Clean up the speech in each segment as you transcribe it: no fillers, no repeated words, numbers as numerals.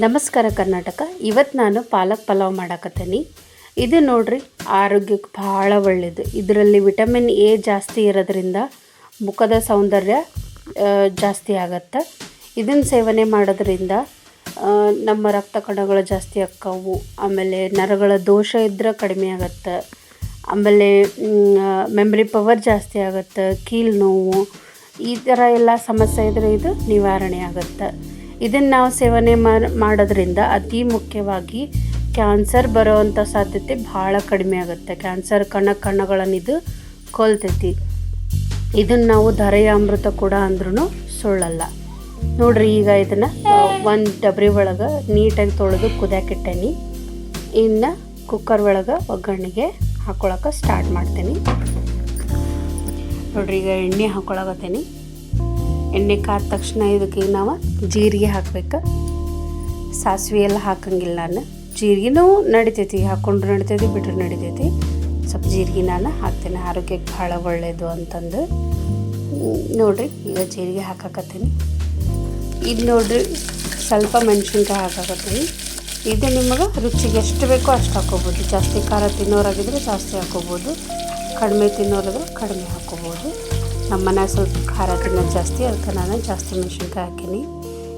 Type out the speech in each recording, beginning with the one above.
ನಮಸ್ಕಾರ ಕರ್ನಾಟಕ. ಇವತ್ತು ನಾನು ಪಾಲಕ್ ಪಲಾವ್ ಮಾಡಾಕತ್ತೀನಿ. ಇದು ನೋಡ್ರಿ ಆರೋಗ್ಯಕ್ಕೆ ಭಾಳ ಒಳ್ಳೆಯದು. ಇದರಲ್ಲಿ ವಿಟಮಿನ್ ಎ ಜಾಸ್ತಿ ಇರೋದ್ರಿಂದ ಮುಖದ ಸೌಂದರ್ಯ ಜಾಸ್ತಿ ಆಗತ್ತೆ. ಇದನ್ನು ಸೇವನೆ ಮಾಡೋದ್ರಿಂದ ನಮ್ಮ ರಕ್ತ ಕಣಗಳು ಜಾಸ್ತಿ ಆಕ್ಕವು. ಆಮೇಲೆ ನರಗಳ ದೋಷ ಇದ್ದರೆ ಕಡಿಮೆ ಆಗತ್ತೆ. ಆಮೇಲೆ ಮೆಮ್ರಿ ಪವರ್ ಜಾಸ್ತಿ ಆಗತ್ತೆ. ಕೀಲು ನೋವು ಈ ಥರ ಎಲ್ಲ ಸಮಸ್ಯೆ ಇದ್ದರೆ ಇದು ನಿವಾರಣೆ ಆಗುತ್ತೆ. ಇದನ್ನು ನಾವು ಸೇವನೆ ಮಾಡೋದ್ರಿಂದ ಅತಿ ಮುಖ್ಯವಾಗಿ ಕ್ಯಾನ್ಸರ್ ಬರೋವಂಥ ಸಾಧ್ಯತೆ ಭಾಳ ಕಡಿಮೆ ಆಗುತ್ತೆ. ಕ್ಯಾನ್ಸರ್ ಕಣಗಳನ್ನು ಇದು ಕೊಲ್ತೈತಿ. ಇದನ್ನು ನಾವು ಧರೆಯ ಅಮೃತ ಕೂಡ ಅಂದ್ರೂ ಸುಳ್ಳಲ್ಲ. ನೋಡ್ರಿ, ಈಗ ಇದನ್ನು ಒಂದು ಡಬ್ರಿ ಒಳಗೆ ನೀಟಾಗಿ ತೊಳೆದು ಕುದಿಯಾಕಿಟ್ಟೇನಿ. ಇನ್ನು ಕುಕ್ಕರ್ ಒಳಗೆ ಒಗ್ಗರಣೆಗೆ ಹಾಕ್ಕೊಳಕ್ಕೆ ಸ್ಟಾರ್ಟ್ ಮಾಡ್ತೀನಿ. ನೋಡ್ರಿ, ಈಗ ಎಣ್ಣೆ ಹಾಕ್ಕೊಳಕತ್ತೀನಿ. ಎಣ್ಣೆ ಕಾದ ತಕ್ಷಣ ಇದಕ್ಕೆ ನಾವು ಜೀರಿಗೆ ಹಾಕ್ಬೇಕು. ಸಾಸಿವೆ ಎಲ್ಲ ಹಾಕಂಗಿಲ್ಲ ನಾನು. ಜೀರಿಗೆನೂ ನಡಿತೈತಿ, ಹಾಕ್ಕೊಂಡ್ರು ನಡಿತೈತಿ, ಬಿಟ್ಟರು ನಡಿತೈತಿ. ಸ್ವಲ್ಪ ಜೀರಿಗೆ ನಾನು ಹಾಕ್ತೇನೆ, ಆರೋಗ್ಯಕ್ಕೆ ಭಾಳ ಒಳ್ಳೆಯದು ಅಂತಂದು. ನೋಡಿರಿ, ಈಗ ಜೀರಿಗೆ ಹಾಕಾಕತ್ತೀನಿ. ಇದು ನೋಡಿರಿ, ಸ್ವಲ್ಪ ಮೆಣಸಿನ್ಕಾಯಿ ಹಾಕಾಕತ್ತೀನಿ. ಇದು ನಿಮಗೆ ರುಚಿಗೆ ಎಷ್ಟು ಬೇಕೋ ಅಷ್ಟು ಹಾಕ್ಕೋಬೋದು. ಜಾಸ್ತಿ ಖಾರ ತಿನ್ನೋರಾಗಿದ್ದರೆ ಜಾಸ್ತಿ ಹಾಕ್ಕೋಬೋದು, ಕಡಿಮೆ ತಿನ್ನೋರಾದ್ರೆ ಕಡಿಮೆ ಹಾಕ್ಕೋಬೋದು. ನಮ್ಮ ಮನೆ ಸ್ವಲ್ಪ ಖಾರ ತಿನ್ನೋದು ಜಾಸ್ತಿ, ಅದಕ್ಕೆ ನಾನು ಜಾಸ್ತಿ ಮೆಣಸಿನ್ಕಾಯಿ ಹಾಕೀನಿ.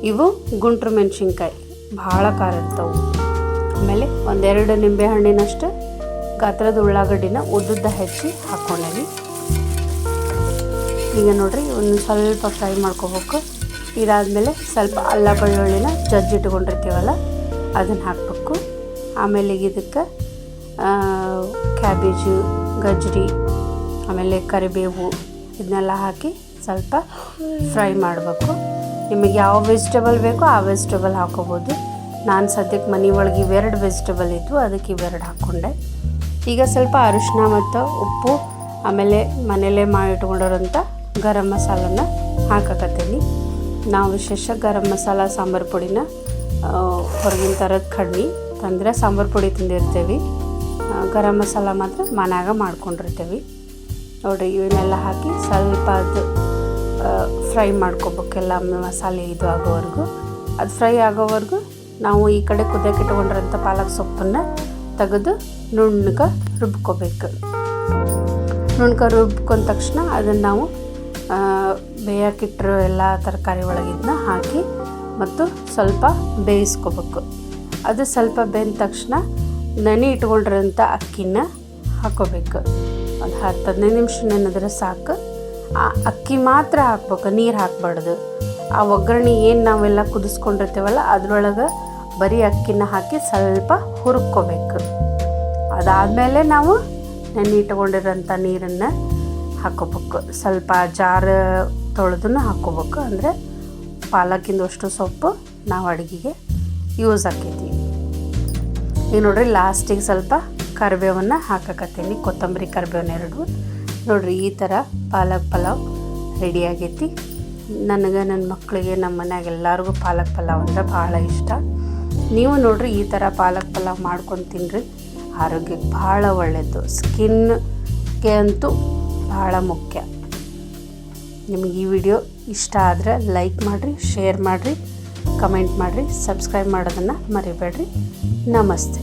ಇವು ಗುಂಟ್ರು ಮೆಣಸಿನ್ಕಾಯಿ ಭಾಳ ಖಾರ ಇರ್ತವೆ. ಆಮೇಲೆ ಒಂದೆರಡು ನಿಂಬೆಹಣ್ಣಿನಷ್ಟು ಗಾತ್ರದ ಉಳ್ಳಾಗಡ್ಡಿನ ಉದ್ದುದ್ದ ಹೆಚ್ಚಿ ಹಾಕ್ಕೊಂಡೇನಿ. ಈಗ ನೋಡಿರಿ, ಒಂದು ಸ್ವಲ್ಪ ಫ್ರೈ ಮಾಡ್ಕೋಬೇಕು. ಇದಾದಮೇಲೆ ಸ್ವಲ್ಪ ಅಲ್ಲ ಬೆಳ್ಳುಳ್ಳಿನ ಜಜ್ಜಿಟ್ಕೊಂಡಿರ್ತೀವಲ್ಲ ಅದನ್ನು ಹಾಕಬೇಕು. ಆಮೇಲೆ ಇದಕ್ಕೆ ಕ್ಯಾಬೇಜು, ಗಜ್ಜರಿ, ಆಮೇಲೆ ಕರಿಬೇವು ಇದನ್ನೆಲ್ಲ ಹಾಕಿ ಸ್ವಲ್ಪ ಫ್ರೈ ಮಾಡಬೇಕು. ನಿಮಗೆ ಯಾವ ವೆಜಿಟೇಬಲ್ ಬೇಕೋ ಆ ವೆಜಿಟೇಬಲ್ ಹಾಕ್ಕೋಬೋದು. ನಾನು ಸದ್ಯಕ್ಕೆ ಮನೆ ಒಳಗೆ ಇವೆರಡು ವೆಜಿಟೇಬಲ್ ಇದ್ವು, ಅದಕ್ಕೆ ಇವೆರಡು ಹಾಕ್ಕೊಂಡೆ. ಈಗ ಸ್ವಲ್ಪ ಅರಿಶಿನ ಮತ್ತು ಉಪ್ಪು, ಆಮೇಲೆ ಮನೆಯಲ್ಲೇ ಮಾಡಿಟ್ಕೊಂಡಿರೋಂಥ ಗರಂ ಮಸಾಲನ್ನ ಹಾಕಕತ್ತೀನಿ. ನಾವು ವಿಶೇಷ ಗರಂ ಮಸಾಲ ಸಾಂಬಾರು ಪುಡಿನ ಹೊರಗಿನ ಥರದ ಕಡಿಮೆ ತಂದರೆ ಸಾಂಬಾರು ಪುಡಿ ತಿಂದಿರ್ತೀವಿ. ಗರಂ ಮಸಾಲ ಮಾತ್ರ ಮನ್ಯಾಗ ಮಾಡ್ಕೊಂಡಿರ್ತೀವಿ. ನೋಡಿರಿ, ಇವನ್ನೆಲ್ಲ ಹಾಕಿ ಸ್ವಲ್ಪ ಅದು ಫ್ರೈ ಮಾಡ್ಕೋಬೇಕೆಲ್ಲ ಮಸಾಲೆ ಇದು ಆಗೋವರೆಗೂ. ಅದು ಫ್ರೈ ಆಗೋವರೆಗೂ ನಾವು ಈ ಕಡೆ ಕುದಿಯಕ್ಕೆ ಇಟ್ಕೊಂಡಿರೋಂಥ ಪಾಲಕ್ ಸೊಪ್ಪನ್ನು ತೆಗೆದು ನುಣ್ಣಗೆ ರುಬ್ಕೋಬೇಕು. ನುಣ್ಣಗೆ ರುಬ್ಕೊಂಡ ತಕ್ಷಣ ಅದನ್ನು ನಾವು ಬೇಯಕ್ಕಿಟ್ಟಿರೋ ಎಲ್ಲ ತರಕಾರಿ ಒಳಗಿದ್ದನ್ನ ಹಾಕಿ ಮತ್ತು ಸ್ವಲ್ಪ ಬೇಯಿಸ್ಕೋಬೇಕು. ಅದು ಸ್ವಲ್ಪ ಬೆಂದ ತಕ್ಷಣ ನೆನೆ ಇಟ್ಕೊಂಡಿರೋಂಥ ಅಕ್ಕಿನ ಹಾಕ್ಕೋಬೇಕು. ಒಂದು 10-15 ನಿಮಿಷ ನೆನೆದ್ರೆ ಸಾಕು. ಆ ಅಕ್ಕಿ ಮಾತ್ರ ಹಾಕ್ಬೇಕು, ನೀರು ಹಾಕಬಾರ್ದು. ಆ ಒಗ್ಗರಣೆ ಏನು ನಾವೆಲ್ಲ ಕುದಿಸ್ಕೊಂಡಿರ್ತೀವಲ್ಲ ಅದರೊಳಗೆ ಬರೀ ಅಕ್ಕಿನ ಹಾಕಿ ಸ್ವಲ್ಪ ಹುರ್ಕೋಬೇಕು. ಅದಾದಮೇಲೆ ನಾವು ನೆನೆ ಇಟ್ಕೊಂಡಿರೋಂಥ ನೀರನ್ನು ಹಾಕ್ಕೋಬೇಕು. ಸ್ವಲ್ಪ ಜಾರ ತೊಳೆದನ್ನು ಹಾಕ್ಕೋಬೇಕು. ಅಂದರೆ ಪಾಲಕ್ಕಿಂದ ಅಷ್ಟು ಸೊಪ್ಪು ನಾವು ಅಡುಗೆಗೆ ಯೂಸ್ ಆಕೈತಿ. ಈಗ ನೋಡಿರಿ, ಲಾಸ್ಟಿಗೆ ಸ್ವಲ್ಪ ಕರಿಬೇವನ್ನು ಹಾಕಕತ್ತೀನಿ, ಕೊತ್ತಂಬರಿ ಕರಿಬೇವನ್ನ 2. ನೋಡಿರಿ, ಈ ಥರ ಪಾಲಕ್ ಪಲಾವ್ ರೆಡಿ ಆಗೈತಿ. ನನಗೆ, ನನ್ನ ಮಕ್ಕಳಿಗೆ, ನಮ್ಮ ಮನ್ಯಾಗ ಎಲ್ಲರಿಗೂ ಪಾಲಕ್ ಪಲಾವ್ ಅಂದರೆ ಭಾಳ ಇಷ್ಟ. ನೀವು ನೋಡಿರಿ, ಈ ಥರ ಪಾಲಕ್ ಪಲಾವ್ ಮಾಡ್ಕೊಂಡು ತಿನ್ನಿರಿ. ಆರೋಗ್ಯಕ್ಕೆ ಭಾಳ ಒಳ್ಳೆಯದು. ಸ್ಕಿನ್ಗೆ ಅಂತೂ ಭಾಳ ಮುಖ್ಯ. ನಿಮಗೆ ಈ ವಿಡಿಯೋ ಇಷ್ಟ ಆದರೆ ಲೈಕ್ ಮಾಡಿರಿ, ಶೇರ್ ಮಾಡಿರಿ, ಕಮೆಂಟ್ ಮಾಡಿರಿ, ಸಬ್ಸ್ಕ್ರೈಬ್ ಮಾಡೋದನ್ನು ಮರಿಬೇಡ್ರಿ. ನಮಸ್ತೆ.